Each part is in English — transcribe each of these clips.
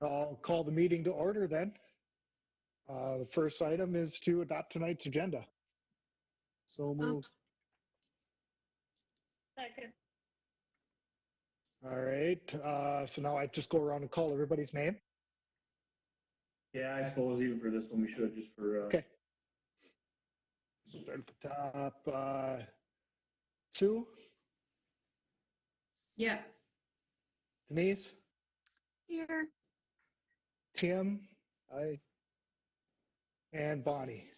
I'll call the meeting to order then. The first item is to adopt tonight's agenda. So moved. Second. All right, so now I just go around and call everybody's name. Yeah, I suppose even for this one, we should just for, Okay. Start at the top. Sue, Yeah. Denise, Here. Tim, Aye. and Bonnie.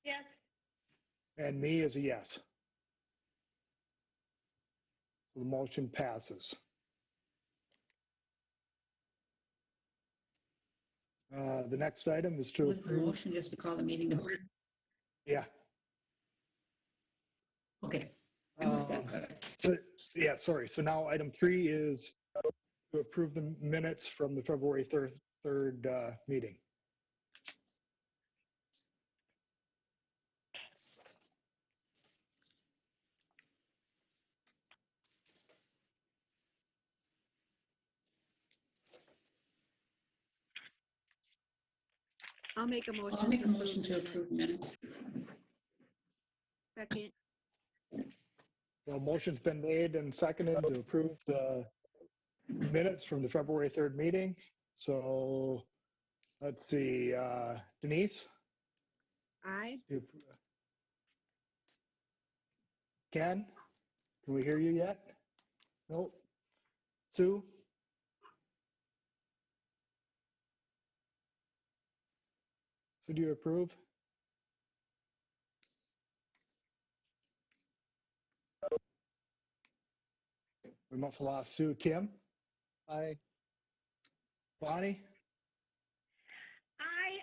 Yes. And me is a yes. So the motion passes. The next item is to Was the approve. motion just to call the meeting to order? Yeah. Okay. I missed that part. So, yeah, sorry. So now item 3 is to approve the minutes from the February 3rd meeting. I'll make a motion. I'll make a motion to approve minutes. Second. The motion's been made and seconded to approve the minutes from the February 3rd meeting. So let's see, Denise? Aye. Ken? Can we hear you yet? Nope. Sue? So do you approve? We must have lost Sue. Kim? Aye. Bonnie?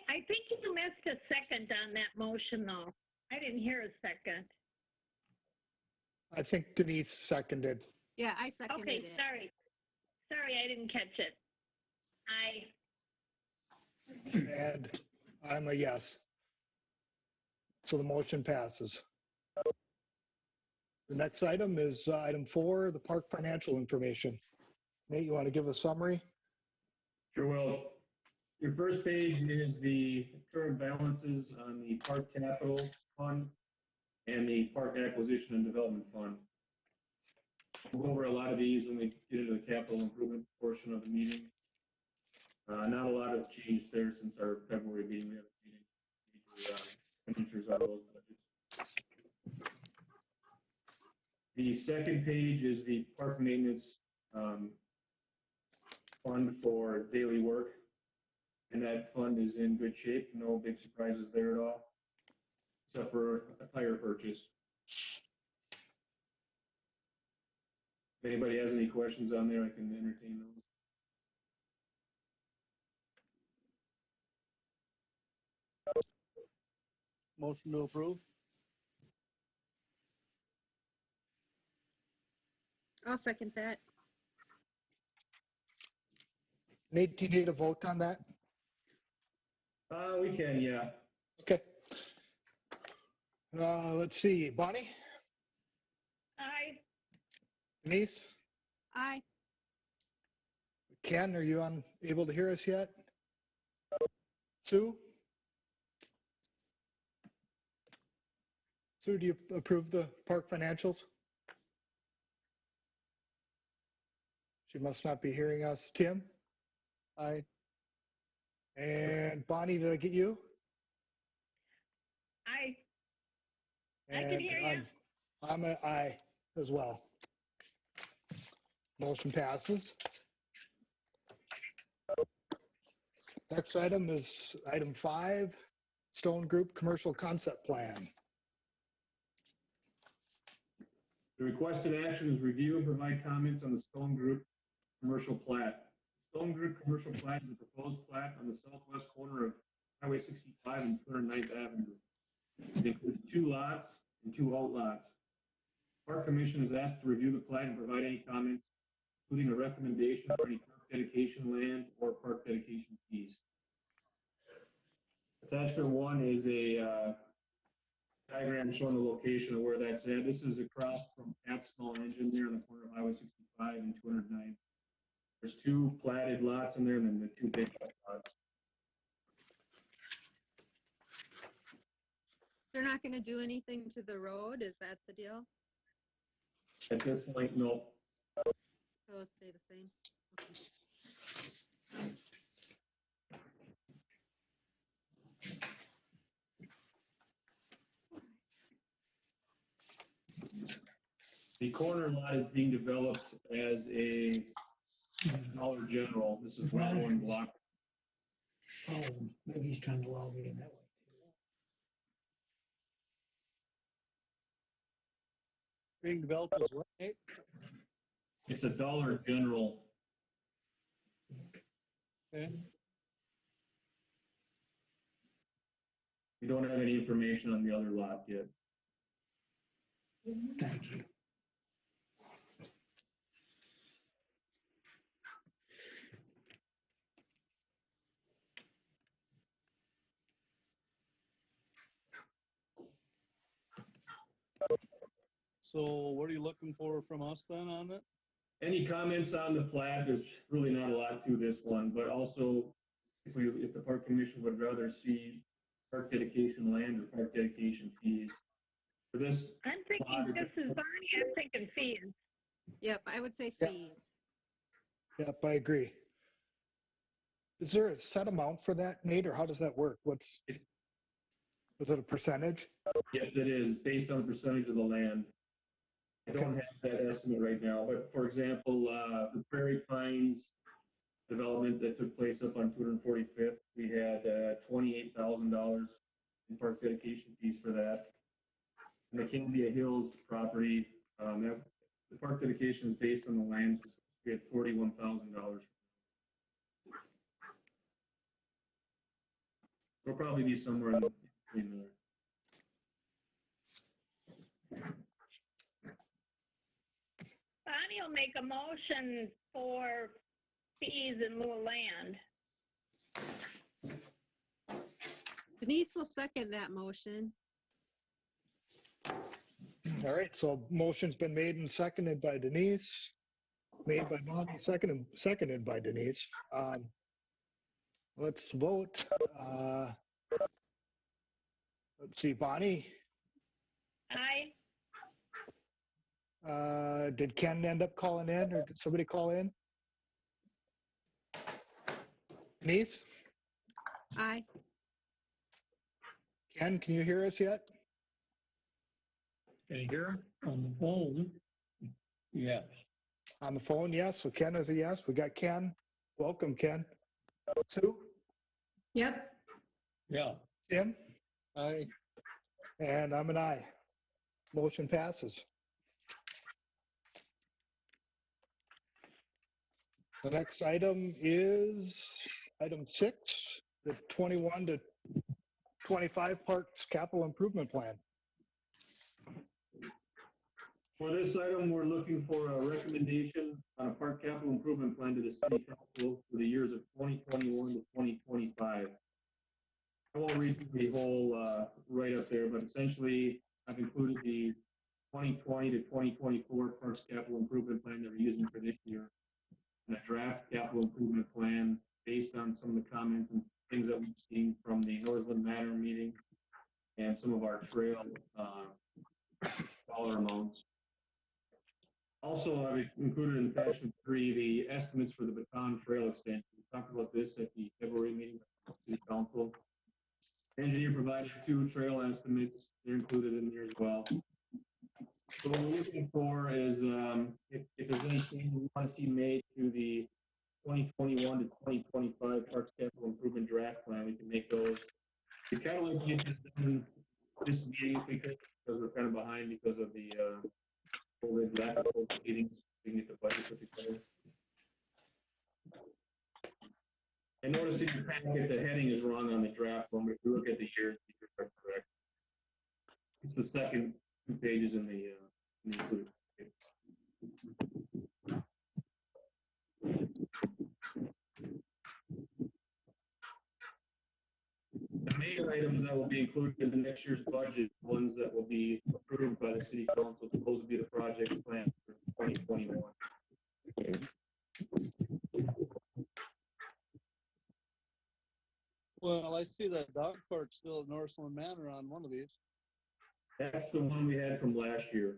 I think you missed a second on that motion, though. I didn't hear a second. I think Denise seconded. Yeah, I seconded Okay, it. sorry. Sorry, I didn't catch it. And I'm a yes. So the motion passes. The next item is item 4, the park financial information. Nate, you want to give a summary? sure will. Your first page is the current balances on the park capital fund and the park acquisition and development fund. We'll go over a lot of these when we get into the capital improvement portion of the meeting. Not a lot of change there since our February meeting. We have a meeting, major on those budgets. The second page is the park maintenance fund for daily work. And that fund is in good shape. No big surprises there at all, except for a tire purchase. If anybody has any questions on there, I can entertain those. Motion to approve. I'll second that. Nate, do you need a vote on that? We can, yeah. Okay. Let's see, Bonnie? Aye. Denise? Aye. Ken, are you able to hear us yet? Sue? Sue, do you approve the park financials? She must not be hearing us. Tim? Aye. And Bonnie, did I get you? I And can hear you. I'm an aye as well. Motion passes. Next item is item 5, Stone Group Commercial Concept Plan. The requested action is review and provide comments on the Stone Group commercial plat. Stone Group commercial plat is a proposed plat on the southwest corner of Highway 65 and 209th Avenue. It includes 2 lots and 2 outlots. Park Commission is asked to review the plat and provide any comments, including a recommendation for any park dedication land or park dedication fees. Attachment 1 is a diagram showing the location of where that's at. This is across from Pat's Small Engine there on the corner of Highway 65 and 209th. There's 2 platted lots in there and then the 2 big lots. They're not going to do anything to the road? Is that the deal? At this point, no. Oh, stay the same. Okay. The corner lot is being developed as a Dollar General. This is one block. Oh, maybe he's trying to allow me in that way. Being developed as what, Nate? It's a Dollar General. Okay. We don't have any information on the other lot yet. Thank you. So what are you looking for from us then on it? Any comments on the plat? There's really not a lot to this one, but also if the park commission would rather see park dedication land or park dedication fees. For this, I'm thinking, this is Bonnie, I'm thinking fees. Yep, I would say Yeah. fees. Yep, I agree. Is there a set amount for that, Nate, or how does that work? Was it a percentage? yes, it is based on the percentage of the land. I don't have that estimate right now, but for example, the Prairie Pines development that took place up on 245th, we had $28,000 in park dedication fees for that. And the Columbia Hills property, the park dedication is based on the land, we had $41,000. It'll probably be somewhere in between there. Bonnie will make a motion for fees in lieu of land. Denise will second that motion. All right, so motion's been made and seconded by Denise, made by Bonnie, seconded by Denise. Let's vote. Let's see, Bonnie, Aye. did Ken end up calling in or did somebody call in? Denise? Aye. Ken, can you hear us yet? Can you hear him on the phone? Yes. On the phone, yes. So Ken is a yes. We got Ken. Welcome, Ken. Sue? Yep. Yeah. Tim? Aye. And I'm an aye. Motion passes. The next item is item 6, the 21 to 25 Parks Capital Improvement Plan. For this item, we're looking for a recommendation on a park capital improvement plan to the city council for the years of 2021 to 2025. I won't read the whole write-up there, but essentially I've included the 2020 to 2024 parks capital improvement plan that we're using for this year, and a draft capital improvement plan based on some of the comments and things that we've seen from the Northland Manor meeting and some of our trail dollar amounts. Also, I've included in attachment 3 the estimates for the Baton Trail extension. We talked about this at the February meeting with the City Council. The engineer provided 2 trail estimates. They're included in there as well. So what we're looking for is if there's any changes we want to see made to the 2021 to 2025 Parks Capital Improvement Draft Plan, we can make those. We kind of like to get this done this meeting because we're kind of behind because of the COVID, lack of COVID meetings. We can get the budget put together. I noticed in your packet the heading is wrong on the draft one, but if you look at the years, the years are correct. It's the second 2 pages in the included. The main items that will be included in the next year's budget, ones that will be approved by the city council, supposed to be the project plan for 2021. Well, I see that dog park still at Northland Manor on one of these. That's the one we had from last year.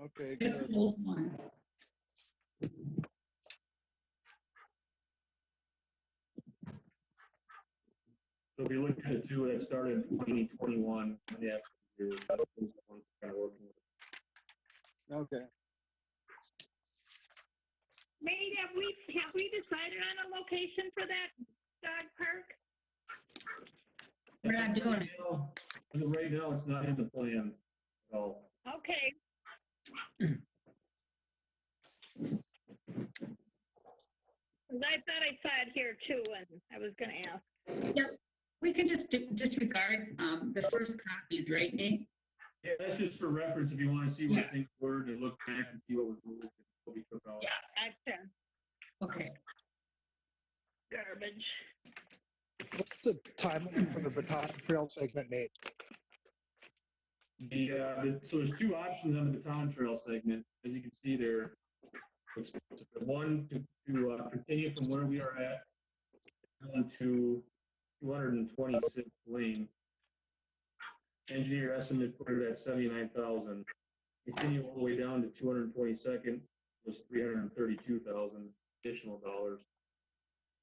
Okay, It's good. an old one. So if you look at the two that started in 2021, yeah, that's the one kind of working with. Okay. Nate, have we decided on a location for that dog park? We're not doing it. As of right now, it's not in the plan at all. Okay. 'Cause I thought I saw it here too, and I was gonna ask. We can just disregard the first copies, right, Nate? Yeah, that's just for reference if you want to see where Yeah. things were to look back and see what was moved and what we took out. Gotcha. Okay. Garbage. What's the timeline for the Baton Trail segment, Nate? So there's two options on the Baton Trail segment. As you can see there, it's one to continue from where we are at on to 226th Lane. Engineer estimate put it at 79,000. Continue all the way down to 222nd was 332,000 additional dollars.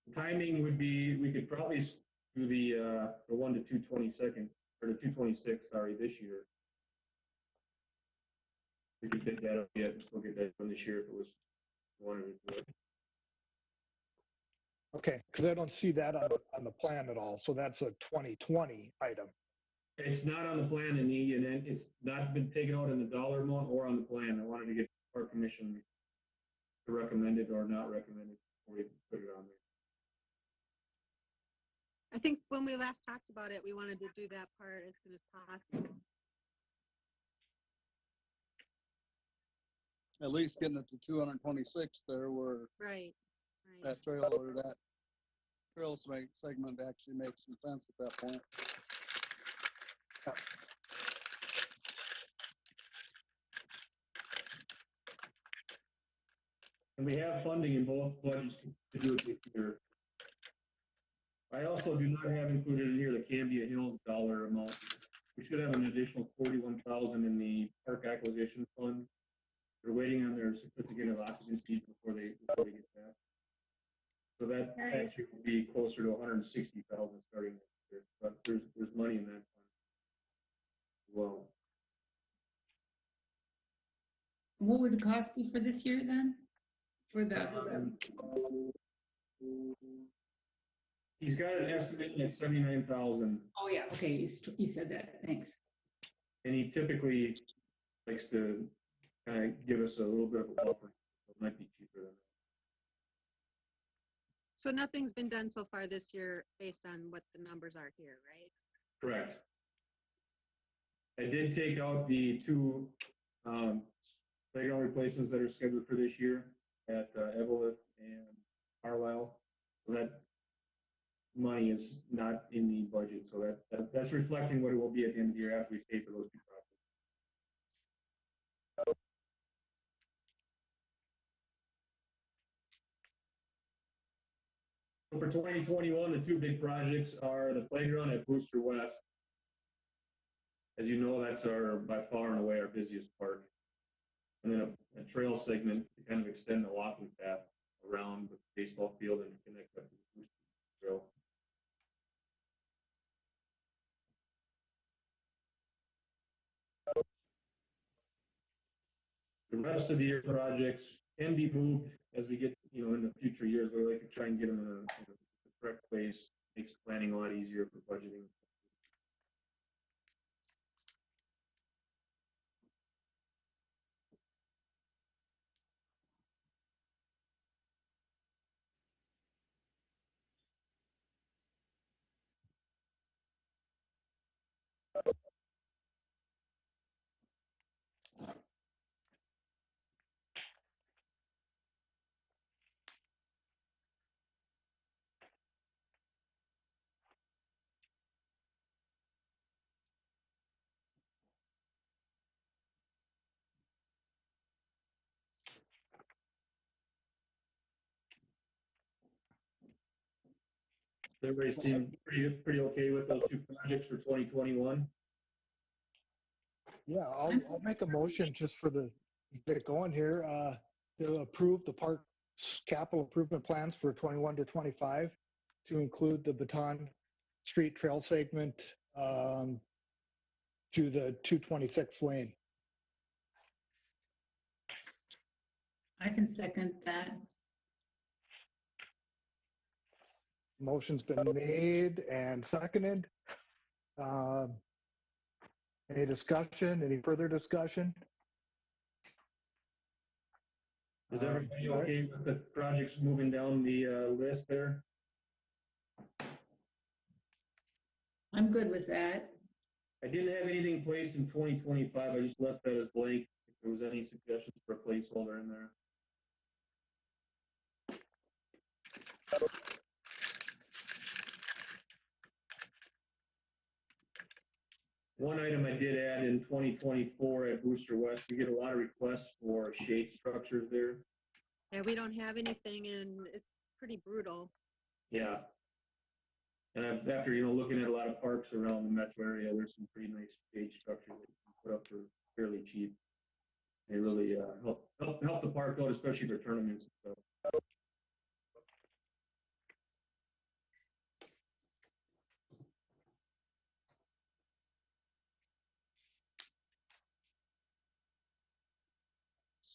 The timing would be, we could probably do the 1 to 222nd or the 226th, sorry, this year. We could pick that up yet and still get that done this year if it was wanted to do it. Okay, because I don't see that on the plan at all. So that's a 2020 item. It's not on the plan and it's not been taken out in the dollar amount or on the plan. I wanted to get our commission to recommend it or not recommend it before we put it on there. I think when we last talked about it, we wanted to do that part as soon as possible. At least getting it to 226 there where Right, right. that trail or that trail segment actually makes some sense at that point. And we have funding in both budgets to do it this year. I also do not have included in here the Cambia Hills dollar amount. We should have an additional 41,000 in the park acquisition fund. They're waiting on their certificate of occupancy before they get that. So that actually will be closer to 160,000 starting next year. But there's money in that fund as well. What would the cost be for this year then? For the, He's got an estimate at 79,000, oh yeah, okay, you said that, thanks. and he typically likes to kind of give us a little bit of a buffer. It might be cheaper than that. So nothing's been done so far this year based on what the numbers are here, right? Correct. I did take out the two playground replacements that are scheduled for this year at Evelyn and Carlisle. So that money is not in the budget. So that's reflecting what it will be at the end of the year after we pay for those two projects. So for 2021, the two big projects are the playground at Booster West. As you know, that's by far and away our busiest park. And then a trail segment to kind of extend the walking path around the baseball field and connect up to the Booster Trail. The rest of the year projects can be moved as we get, in the future years. We like to try and get them in the correct place. Makes planning a lot easier for budgeting. Everybody seemed pretty okay with those two projects for 2021. Yeah, I'll make a motion just for the, get it going here, to approve the park capital improvement plans for 21 to 25 to include the Baton Street Trail segment to the 226 lane. I can second that. Motion's been made and seconded. Any discussion? Any further discussion? Is everybody okay with the projects moving down the list there? I'm good with that. I didn't have anything placed in 2025. I just left that as blank. If there was any suggestions for a placeholder in there. One item I did add in 2024 at Booster West, we get a lot of requests for shade structures there. Yeah, we don't have anything and it's pretty brutal. Yeah. And after, looking at a lot of parks around the metro area, there's some pretty nice shade structures that you can put up for fairly cheap. They really help the park out, especially for tournaments and stuff.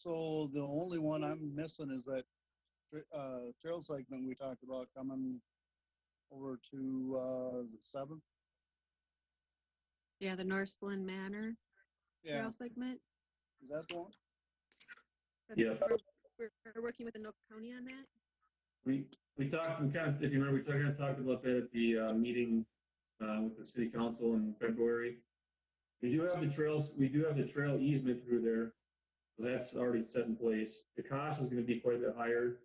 So the only one I'm missing is that trail segment we talked about coming over to is it 7th? Yeah, the Northland Manor Yeah, trail segment. is that the one? Yeah. We're working with the Nook County on that. We talked, if you remember, we kind of talked about that at the meeting with the city council in February. We do have the trail easement through there. So that's already set in place. The cost is going to be quite a bit higher.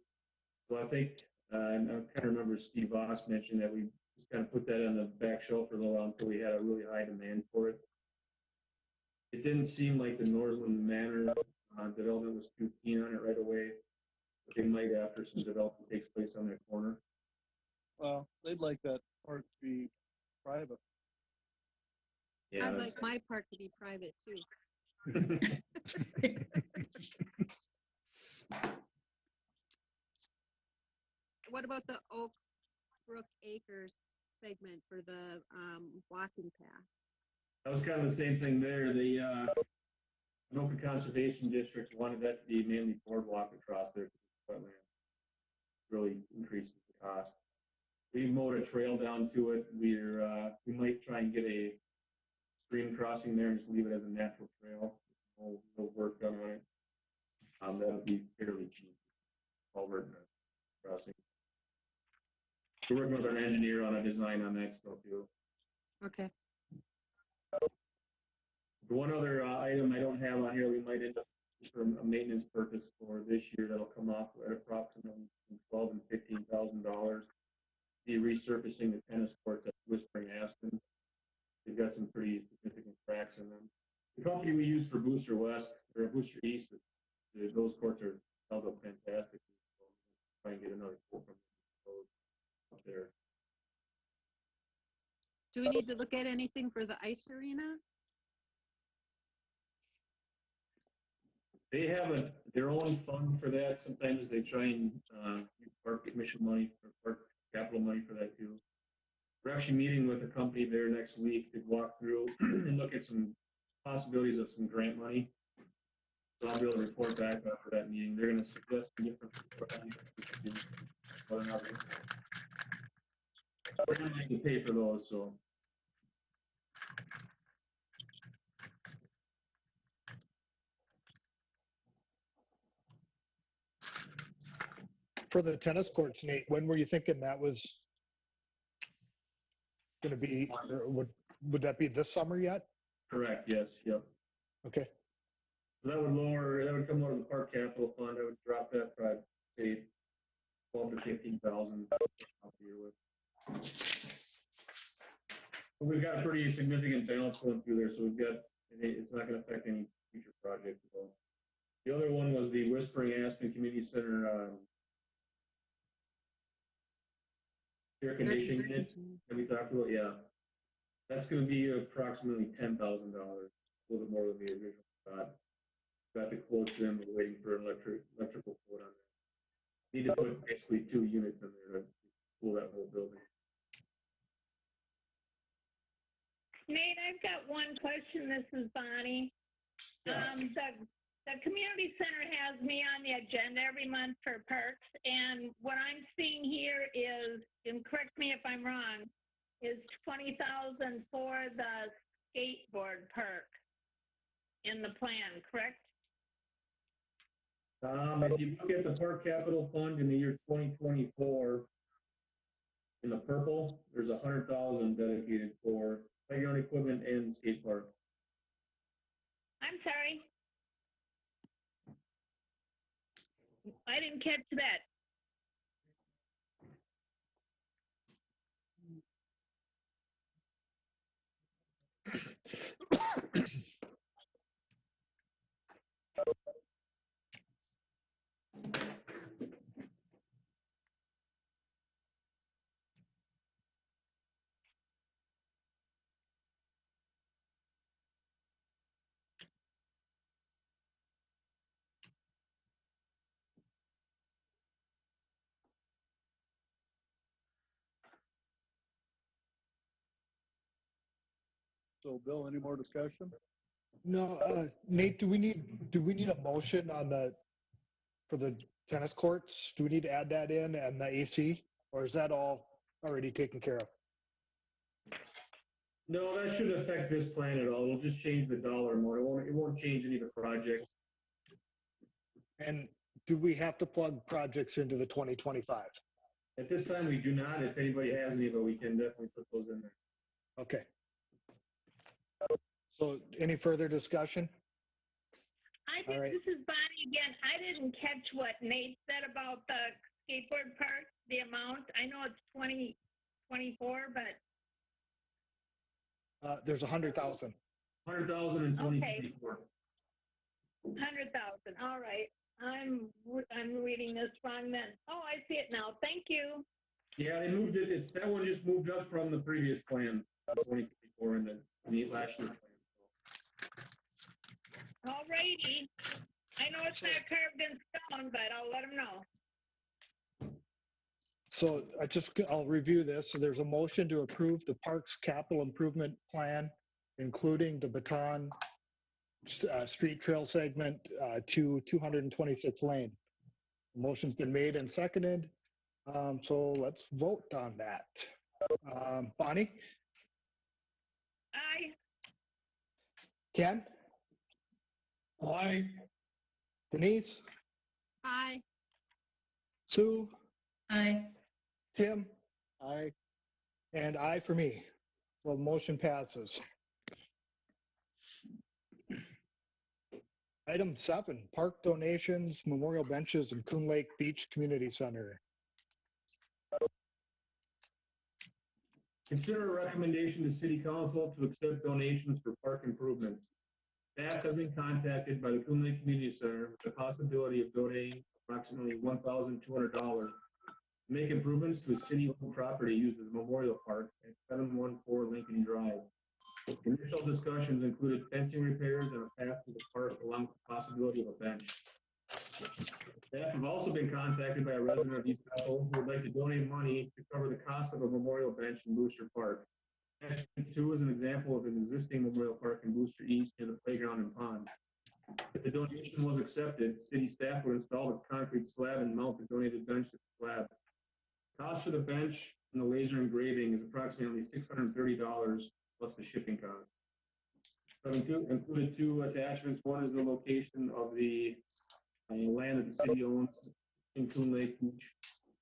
So I think, and I kind of remember Steve Voss mentioned that we just kind of put that on the back shelf for a little while until we had a really high demand for it. It didn't seem like the Northland Manor development was too keen on it right away. But they might after some development takes place on that corner. Well, they'd like that park to be private. Yeah. I'd like my park to be private too. What about the Oak Brook Acres segment for the walking path? That was kind of the same thing there. The Anoka Conservation District wanted that to be mainly boardwalk across there. Wetland really increases the cost. We mowed a trail down to it. We might try and get a stream crossing there and just leave it as a natural trail. No work done on it. That'll be fairly cheap. Culvert crossing. We're working with our engineer on a design on that still too. Okay. The one other item I don't have on here, we might end up for a maintenance purpose for this year that'll come off at approximately $12,000 and $15,000. Be resurfacing the tennis courts at Whispering Aspen. They've got some pretty significant cracks in them. The company we use for Booster West or Booster East, those courts are held up fantastic. So try and get another quote from them up there. Do we need to look at anything for the ice arena? They have their own fund for that. Sometimes they try and use park commission money or park capital money for that too. We're actually meeting with a company there next week to walk through and look at some possibilities of some grant money. So I'll be able to report back after that meeting. They're going to suggest some different projects whether or not we're going to have to pay for those. So. For the tennis courts, Nate, when were you thinking that was going to be, or would that be this summer yet? Correct. Yes. Yep. Okay. So that would come out of the park capital fund. I would drop that by say 12 to 15,000 a year with. But we've got a pretty significant balance going through there, so it's not going to affect any future projects at all. The other one was the Whispering Aspen Community Center air conditioning units that we talked about, yeah. That's gonna be approximately $10,000, a little bit more than the original thought. Got the quotes in, we're waiting for an electrical quote on that. Need to put basically 2 units in there to cool that whole building. Nate, I've got one question. This is Bonnie. Yeah. The community center has me on the agenda every month for parks, and what I'm seeing here is, and correct me if I'm wrong, is 20,000 for the skateboard park in the plan, correct? If you look at the park capital fund in the year 2024, in the purple, there's 100,000 dedicated for playground equipment and skate park. I'm sorry. I didn't catch that. So Bill, any more discussion? No, Nate, do we need a motion on for the tennis courts? Do we need to add that in and the AC, or is that all already taken care of? No, that shouldn't affect this plan at all. It'll just change the dollar amount. It won't change any of the projects. And do we have to plug projects into the 2025? At this time, we do not. If anybody has any, but we can definitely put those in there. Okay. So any further discussion? I All think right. this is Bonnie again. I didn't catch what Nate said about the skateboard park, the amount. I know it's 2024, but There's 100,000. 100,000 in 2024. 100,000. All right. I'm reading this wrong then. Oh, I see it now. Thank you. Yeah, they moved it. That one just moved up from the previous plan, 2024, and the last year's plan. All righty. I know it's not carved in stone, but I'll let them know. So I'll review this. So there's a motion to approve the parks capital improvement plan, including the Baton street trail segment to 226 Lane. The motion's been made and seconded. So let's vote on that. Bonnie? Aye. Ken? Aye. Denise? Aye. Sue? Aye. Tim? Aye. And I for me. So the motion passes. Item 7, park donations, memorial benches, and Coon Lake Beach Community Center. Consider a recommendation to City Council to accept donations for park improvements. Staff has been contacted by the Coon Lake Community Center with the possibility of donating approximately $1,200 to make improvements to a city-owned property used as a memorial park at 714 Lincoln Drive. Initial discussions included fencing repairs and a path to the park along with the possibility of a bench. Staff have also been contacted by a resident of East Bethel who would like to donate money to cover the cost of a memorial bench in Booster Park. Section 2 is an example of an existing memorial park in Booster East near the playground and pond. If the donation was accepted, city staff would install the concrete slab and mount the donated bench to the slab. Cost for the bench and the laser engraving is approximately $630 plus the shipping cost. So included 2 attachments. One is the location of the land that the city owns in Coon Lake Beach.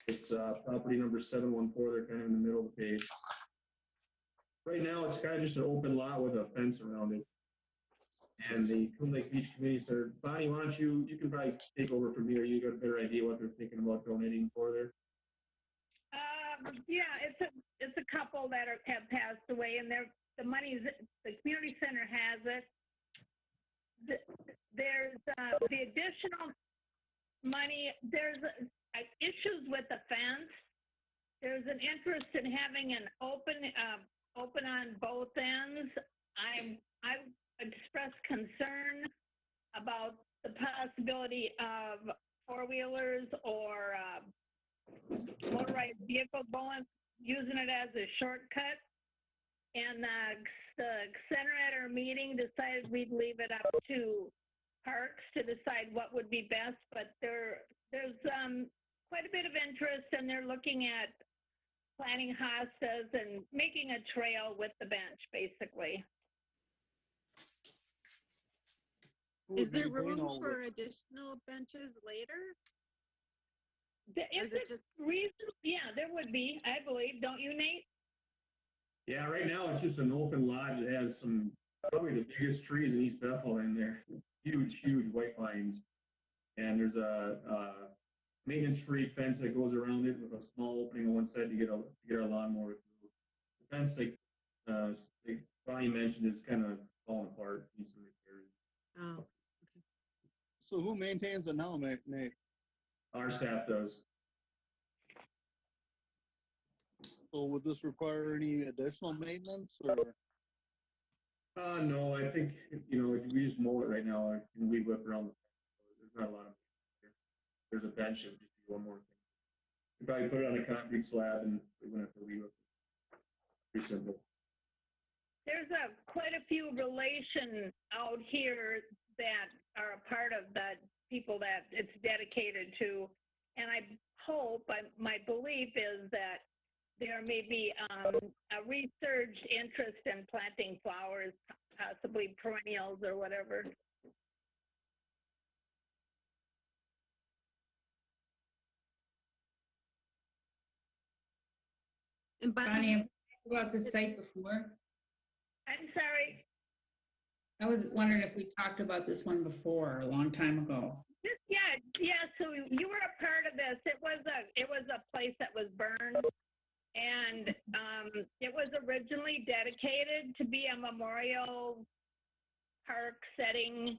It's property number 714. They're kind of in the middle of the page. Right now, it's kind of just an open lot with a fence around it. And the Coon Lake Beach Community Center, Bonnie, why don't you can probably take over from here. You got a better idea what they're thinking about donating for there. Yeah, it's a couple that have passed away, and the money's the community center has it. There's the additional money. There's issues with the fence. there's an interest in having an open on both ends. I expressed concern about the possibility of four-whelers or motorized vehicle using it as a shortcut. And the center at our meeting decided we'd leave it up to parks to decide what would be best, but there's quite a bit of interest, and they're looking at planting hostas and making a trail with the bench, basically. Who Is would there maintain room all of for it? additional benches later? If is it it's just- reasonable, yeah, there would be, I believe. Don't you, Nate? Yeah, right now it's just an open lot. It has probably the biggest trees in East Bethel in there. Huge, huge white pines. And there's a maintenance-free fence that goes around it with a small opening on one side to get our lawnmower through. The fence, like Bonnie mentioned, is kind of falling apart, needs some repairs. Oh, So who maintains it now, Nate? Our staff does. So would this require any additional maintenance or? No, I think, we just mow it right now and weed whip around the fence. There's not a lot of, there's a bench, it would just be one more thing. You probably put it on a concrete slab and we wouldn't have to weed whip it. Pretty simple. There's quite a few relations out here that are a part of the people that it's dedicated to. And I hope, my belief is that there may be a resurged interest in planting flowers, possibly perennials or whatever. and Bonnie, have you talked about this site before? I'm sorry. I was wondering if we talked about this one before, a long time ago. Yeah. So you were a part of this. It was a place that was burned, and it was originally dedicated to be a memorial park setting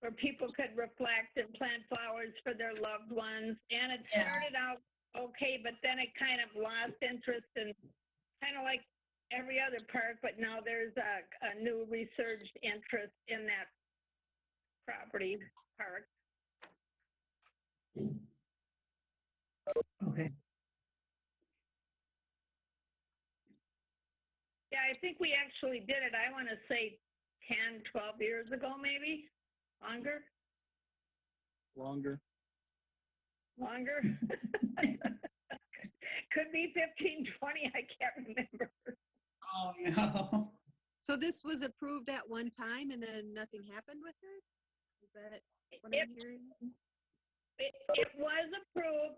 where people could reflect and plant flowers for their loved ones. And it Yeah. started out okay, but then it kind of lost interest, and kind of like every other park, but now there's a new resurged interest in that property park. Okay. Yeah, I think we actually did it, I want to say 10, 12 years ago, maybe longer. Longer. Could be 15, 20, I can't remember. Oh, no. so this was approved at one time and then nothing happened with it? Is that what I'm hearing? It was approved.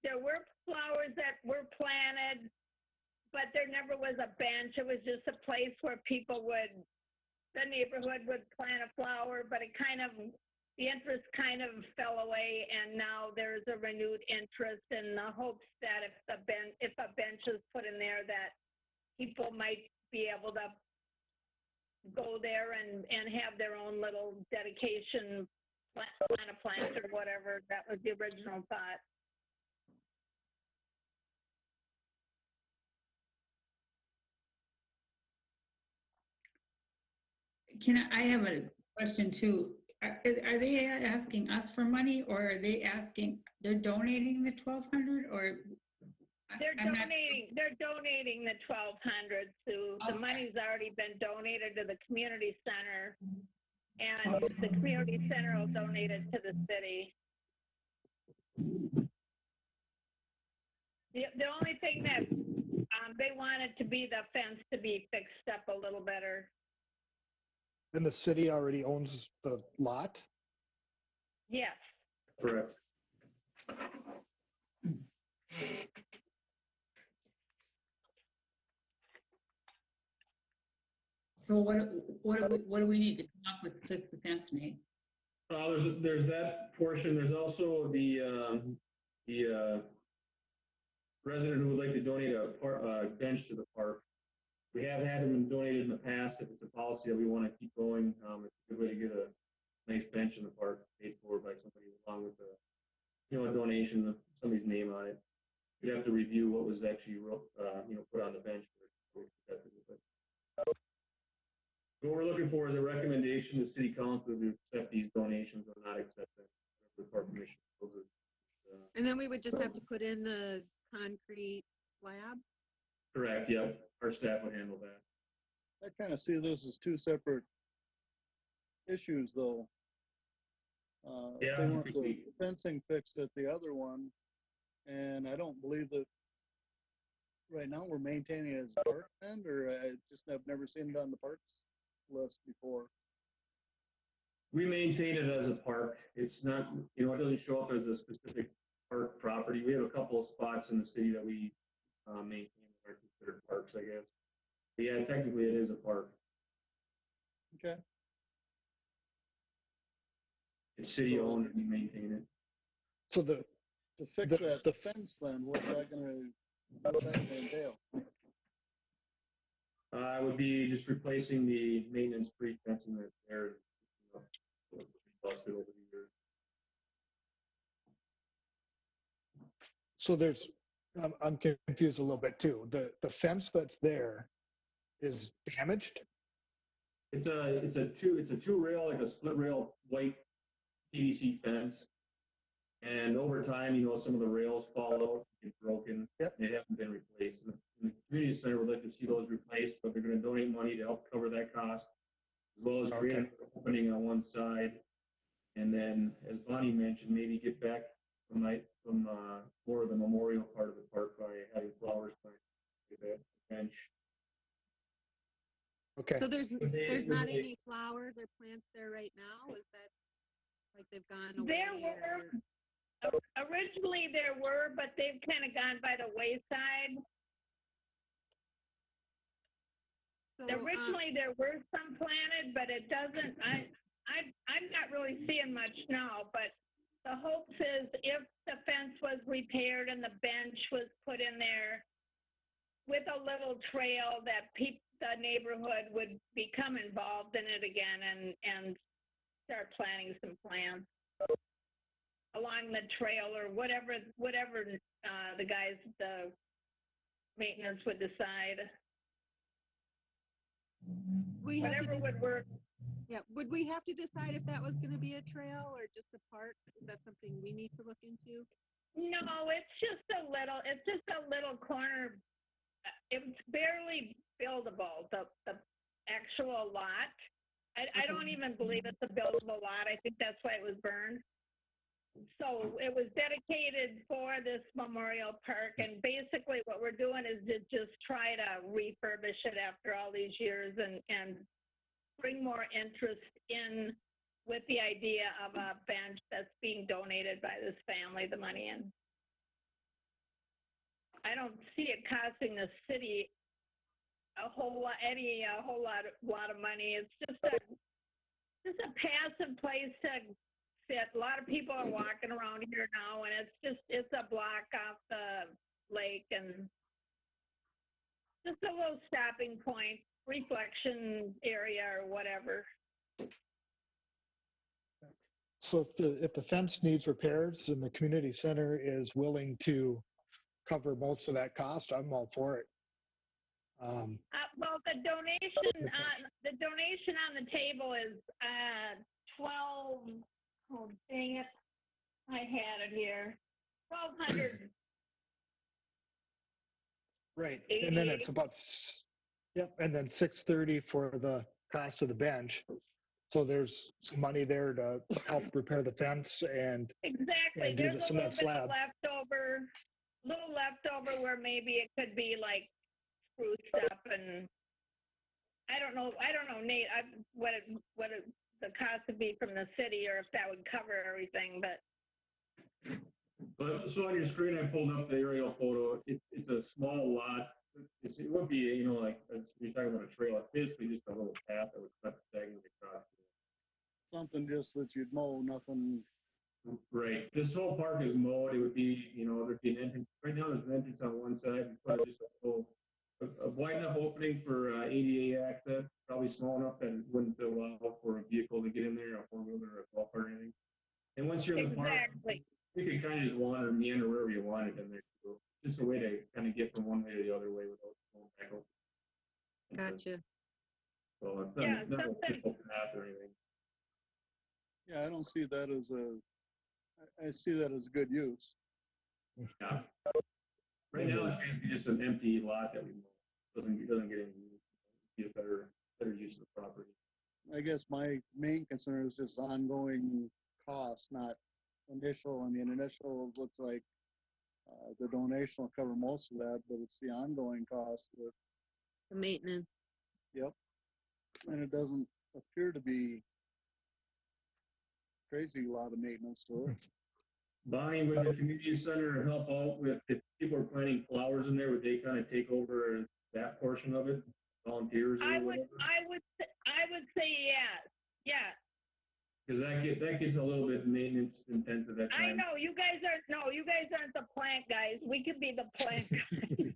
There were flowers that were planted, but there never was a bench. It was just a place where the neighborhood would plant a flower, but the interest kind of fell away, and now there's a renewed interest in the hopes that if a bench is put in there, that people might be able to go there and have their own little dedication, plant a plant or whatever. That was the original thought. I have a question too. Are they asking us for money, or are they they're donating the 1,200, or? They're I'm not- donating the 1,200 to, the money's already been donated to the community center, and the community center will donate it to the city. The only thing that they wanted to be the fence to be fixed up a little better. And the city already owns the lot? Yes. Correct. So what do we need to come up with to fix the fence, Nate? There's that portion. There's also the resident who would like to donate a bench to the park. We have had them donated in the past. If it's a policy that we want to keep going, it's a good way to get a nice bench in the park paid for by somebody along with a donation of somebody's name on it. we'd have to review what was actually, put on the bench. But what we're looking for is a recommendation to city council to accept these donations or not accept them. The park commission. And then we would just have to put in the concrete slab? Correct, yep. Our staff would handle that. I kind of see this as two separate issues, though. If Yeah, they it want could the be. fencing fixed at the other one, and I don't believe that right now we're maintaining it as park end, or I've never seen it on the parks list before. We maintain it as a park. It's not, it doesn't show up as a specific park property. We have a couple of spots in the city that we maintain that are considered parks, I guess. But yeah, technically it is a park. Okay. It's city owned and we maintain it. So the, To fix The- that fence, then what's that gonna entail? It would be just replacing the maintenance-free fencing that's there. Busted over the years. so there's, I'm confused a little bit too. The fence that's there is damaged? It's a two rail, like a split rail white PVC fence. And over time, some of the rails fall out, get broken. Yep. They haven't been replaced. And the community center would like to see those replaced, but they're going to donate money to help cover that cost, as well as create an opening on one side. And then, as Bonnie mentioned, maybe get back from more of the memorial part of the park by having flowers planted, that bench. Okay. So there's Would not they- any flowers or plants there right now? Is that like they've gone away? There were, originally there were, but they've kind of gone by the wayside. So, Originally there were some planted, but it doesn't, I'm not really seeing much now, but the hopes is if the fence was repaired and the bench was put in there with a little trail that the neighborhood would become involved in it again and start planting some plants along the trail or whatever the guys, the maintenance would decide. we have to Whatever would work. Yeah, would we have to decide if that was gonna be a trail or just a park? Is that something we need to look into? No, it's just a little corner. It's barely buildable, the actual lot. I don't even believe it's a buildable lot. I think that's why it was burned. So it was dedicated for this memorial park, and basically what we're doing is to just try to refurbish it after all these years and bring more interest in with the idea of a bench that's being donated by this family the money in. I don't see it costing the city a whole lot of money. It's just a passive place to sit. A lot of people are walking around here now, and it's a block off the lake and just a little stopping point, reflection area or whatever. So if the fence needs repairs and the community center is willing to cover most of that cost, I'm all for it. Well, the donation on the table is 12. Oh, dang it! I had it here. 1,200. Right. And then it's about, yep, and then 630 for the cost of the bench. So there's some money there to help repair the fence and Exactly. And do There's the a cement little bit slab. leftover where maybe it could be like spruced up, and I don't know, Nate, what the cost would be from the city, or if that would cover everything, but So on your screen, I pulled up the aerial photo. It's a small lot. It would be, like you're talking about a trail. It's basically just a little path that would cut diagonally across. Something just that you'd mow, nothing. Right. This whole park is mowed. It would be, there'd be an entrance. Right now, there's an entrance on one side. You put just a wide enough opening for ADA access, probably small enough that it wouldn't allow for a vehicle to get in there, a four-wheeler or a golf cart or anything. And once you're in the park, exactly. you can kind of just wander, meander wherever you wanted in there. So just way the other way without going back up. Gotcha. So it's Yeah, not an something- official path or anything. Yeah, I don't see that as I see that as good use. Yeah. Right now, it's basically just an empty lot that we mow. Doesn't get any use. Be a better use of the property. I guess my main concern is just ongoing costs, not initial. I mean, initial looks like the donation will cover most of that, but it's the ongoing cost that, The maintenance. yep. And it doesn't appear to be crazy a lot of maintenance to it. Bonnie, would the community center help out with, if people are planting flowers in there, would they kind of take over that portion of it? Volunteers or I would whatever? say yes. Yeah. Because that gets a little bit maintenance intensive at I times. know you guys aren't the plant guys. We could be the plant guys.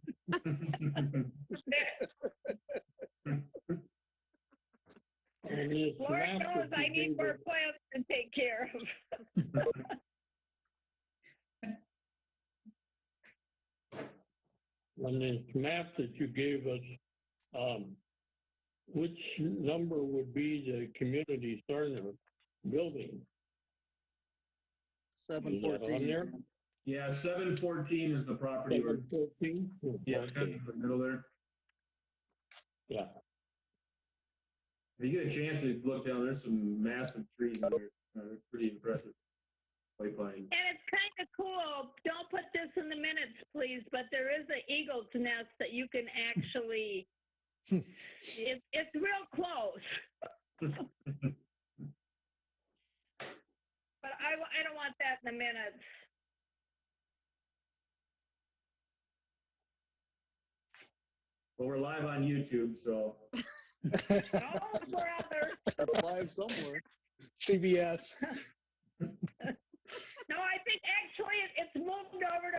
And this Lord map knows that you I need gave more us- plants to take care of. On this map that you gave us, which number would be the community center building? Is that on 714. there? Yeah, 714 is the property. Where, 714? yeah, it's kind of in the middle there. Yeah. If you get a chance to look down, there's some massive trees in there. They're pretty impressive. White pine. And it's kind of cool. Don't put this in the minutes, please, but there is an eagle's nest that you can actually. It's real close. But I don't want that in the minutes. Well, we're live on YouTube, so. Oh, brother. It's live somewhere. CBS. No, I think actually it's moved over to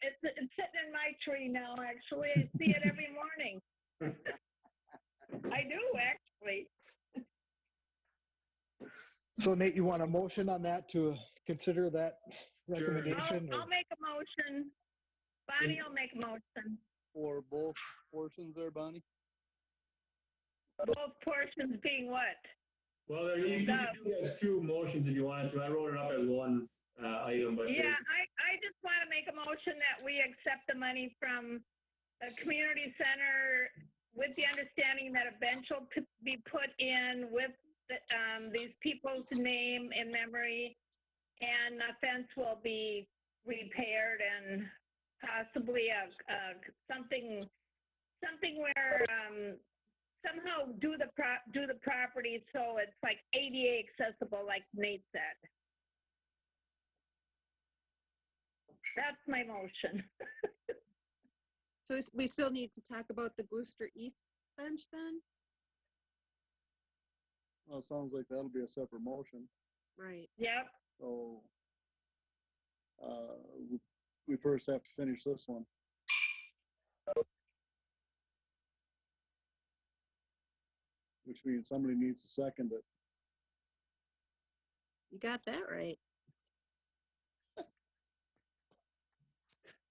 it's sitting in my tree now, actually. I see it every morning. I do, actually. So Nate, you want a motion on that to consider that Sure. recommendation? or- I'll make a motion. Bonnie will make a motion. For both portions there, Bonnie? Both portions being what? Well, you can do it as two motions if you wanted to. I wrote it up as one item, but Yeah, there's- I just want to make a motion that we accept the money from the community center with the understanding that a bench will be put in with these people's name and memory, and the fence will be repaired and possibly something where somehow do the property so it's like ADA accessible, like Nate said. That's my motion. So we still need to talk about the Booster East bench then? Well, it sounds like that'll be a separate motion. Right. Yep. So we first have to finish this one. Which means somebody needs to second it. You got that right.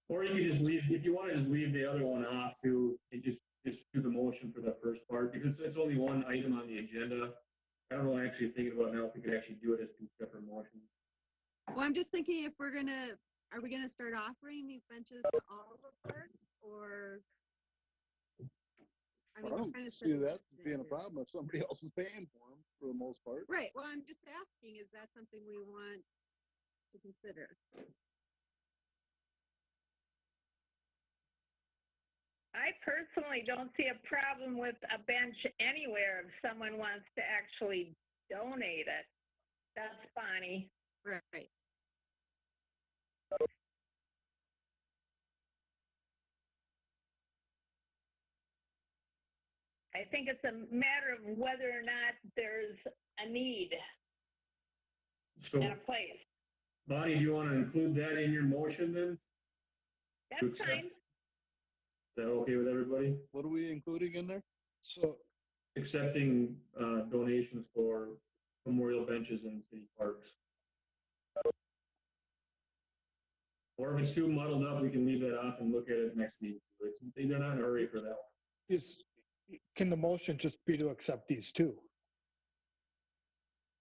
Or you could just leave, if you want to just leave the other one off too, and just do the motion for the first part, because it's only one item on the agenda. I don't know, actually thinking about now if we could actually do it as two separate motions. Well, I'm just thinking if are we gonna start offering these benches to all the parks or? I we're don't kinda see setting that precedent being a here. problem if somebody else is paying for them for the most part. Right, well, I'm just asking, is that something we want to consider? I personally don't see a problem with a bench anywhere if someone wants to actually donate it. That's Bonnie. Right. I think it's a matter of whether or not there's a need So and a place. Bonnie, do you want to include that in your motion then? That's accept- fine. Is that okay with everybody? What are we including in there? So, Accepting donations for memorial benches in city parks. Or if it's too muddled up, we can leave that off and look at it next week. They're not in a hurry for that one. Can the motion just be to accept these two?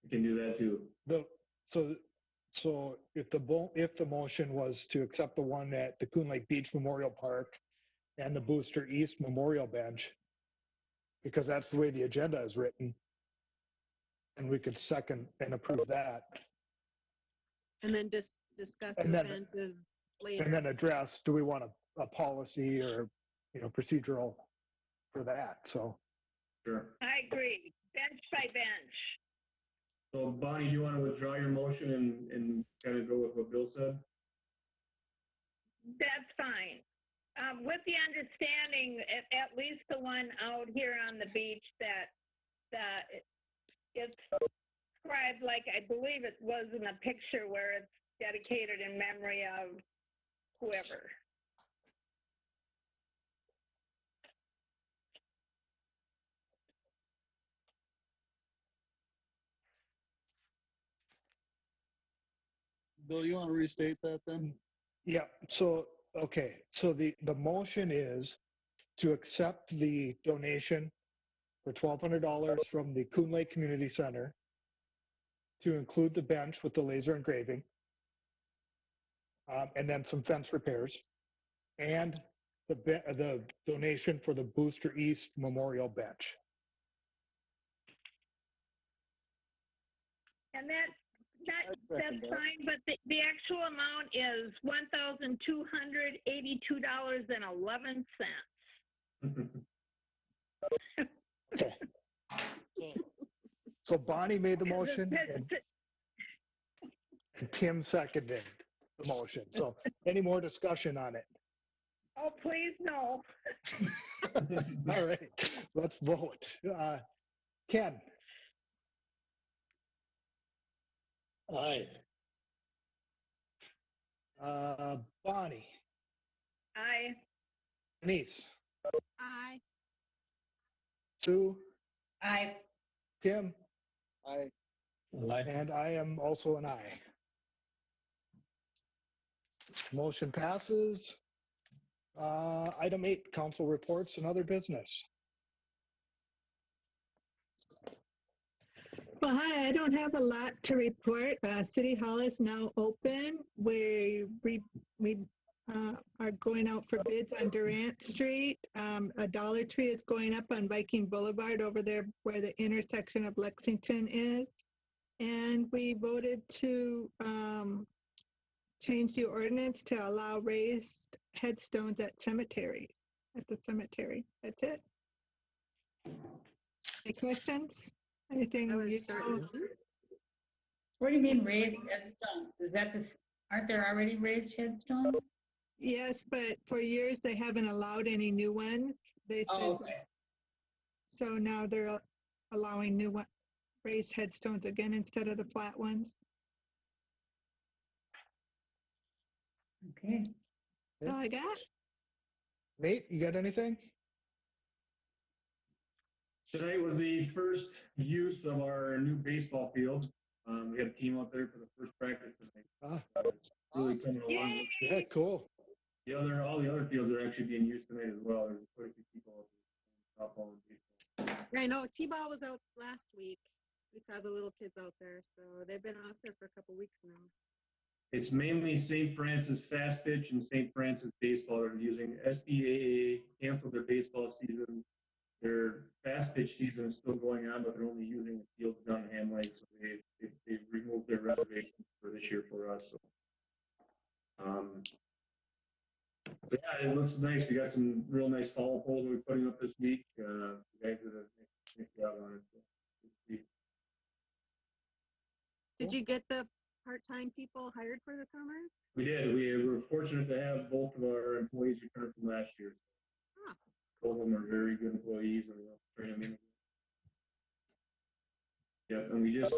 We can do that too. So if the motion was to accept the one at the Coon Lake Beach Memorial Park and the Booster East Memorial Bench, because that's the way the agenda is written, and we could second and approve that, And then discuss And the then- fences and later. then address, do we want a policy or, procedural for that? So, Sure. I agree, bench by bench. So Bonnie, do you want to withdraw your motion and kind of go with what Bill said? That's fine. With the understanding, at least the one out here on the beach, that it's described like, I believe it was in a picture where it's dedicated in memory of whoever. Bill, you want to restate that then? yeah, so, okay, so the motion is to accept the donation for $1,200 from the Coon Lake Community Center to include the bench with the laser engraving, and then some fence repairs, and the donation for the Booster East Memorial Bench. And I'd that's second that. fine, but the actual amount is $1,282.11. Okay. So Bonnie made the motion and Tim seconded the motion. So any more discussion on it? Oh, please, no. All right, let's vote. Ken, Aye. Bonnie, I, Denise, Aye. Sue, Aye. Tim, I, Aye. and I am also an aye. Motion passes. Item 8, council reports and other business. Well, hi, I don't have a lot to report. City Hall is now open. We are going out for bids on Durant Street. A Dollar Tree is going up on Viking Boulevard over there where the intersection of Lexington is. And we voted to change the ordinance to allow raised headstones at cemeteries, at the cemetery. That's it. Any questions? Anything? That was you short know? and sweet. What do you mean raised headstones? Is that aren't there already raised headstones? Yes, but for years they haven't allowed any new ones. They said, Oh, okay. so now they're allowing new one, raised headstones again instead of the flat ones. Okay. That's all I got. Nate, you got anything? Tonight was the first use of our new baseball field. We had a team out there for the first practice tonight. It's really coming along. Yeah, cool. All the other fields are actually being used tonight as well. There's quite a few people out there. Softball and baseball. Yeah, I know T-ball was out last week. We saw the little kids out there, so they've been out there for a couple weeks now. It's mainly St. Francis fast pitch and St. Francis baseball that are using. SBAA canceled their baseball season. Their fast pitch season is still going on, but they're only using the field down in Ham Lake, so they removed their reservations for this year for us. So, but yeah, it looks nice. We got some real nice follow poles we're putting up this week. The guys did a nice job on it. So, Did you get the part-time people hired for the summer? we did. We were fortunate to have both of our employees return from last year. Ah. Both of them are very good employees, and we'll train them in. Yep, and we just,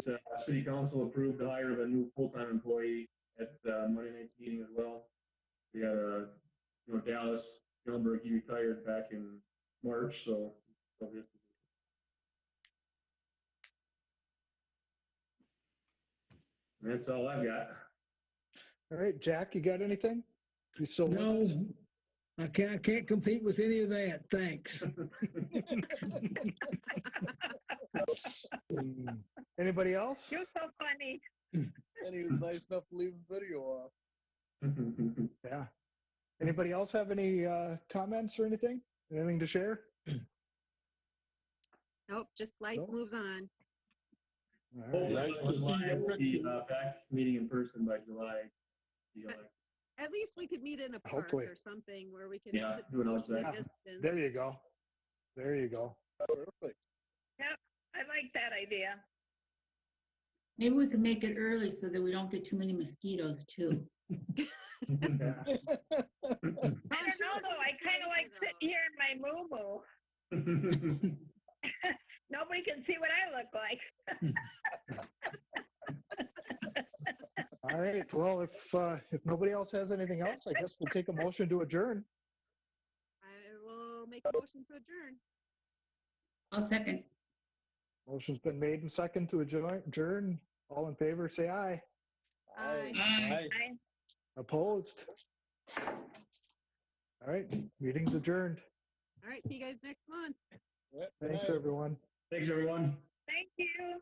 city council approved the hire of a new full-time employee at Monday night's meeting as well. We had Dallas Gilbert, he retired back in March, so. And that's all I've got. All right, Jack, you got anything? You still with No, us? I can't compete with any of that. Thanks. Anybody else? You're so funny. And he was nice enough to leave the video off. Yeah. Anybody else have any comments or anything? Anything to share? Nope, just life Nope. moves on. All right. Hopefully, Nice by to see July, you. we'll be back meeting in person by July. Be like, At least we could meet in a park Hopefully. or something where we can Yeah, sit do it socially outside. distance. There you go. There you go. Perfect. I like that idea. Maybe we can make it early so that we don't get too many mosquitoes too. Yeah. I don't know though. I kind of like sitting here in my moo-moo. Nobody can see what I look like. All right. Well, if nobody else has anything else, I guess we'll take a motion to adjourn. I will make a motion to adjourn. I'll second. Motion's been made and second to adjourn. All in favor, say aye. Aye. Aye. Opposed? All right. Meeting's adjourned. All right, see you guys next month. Yep, Thanks, night. everyone. Thanks, everyone. Thank you.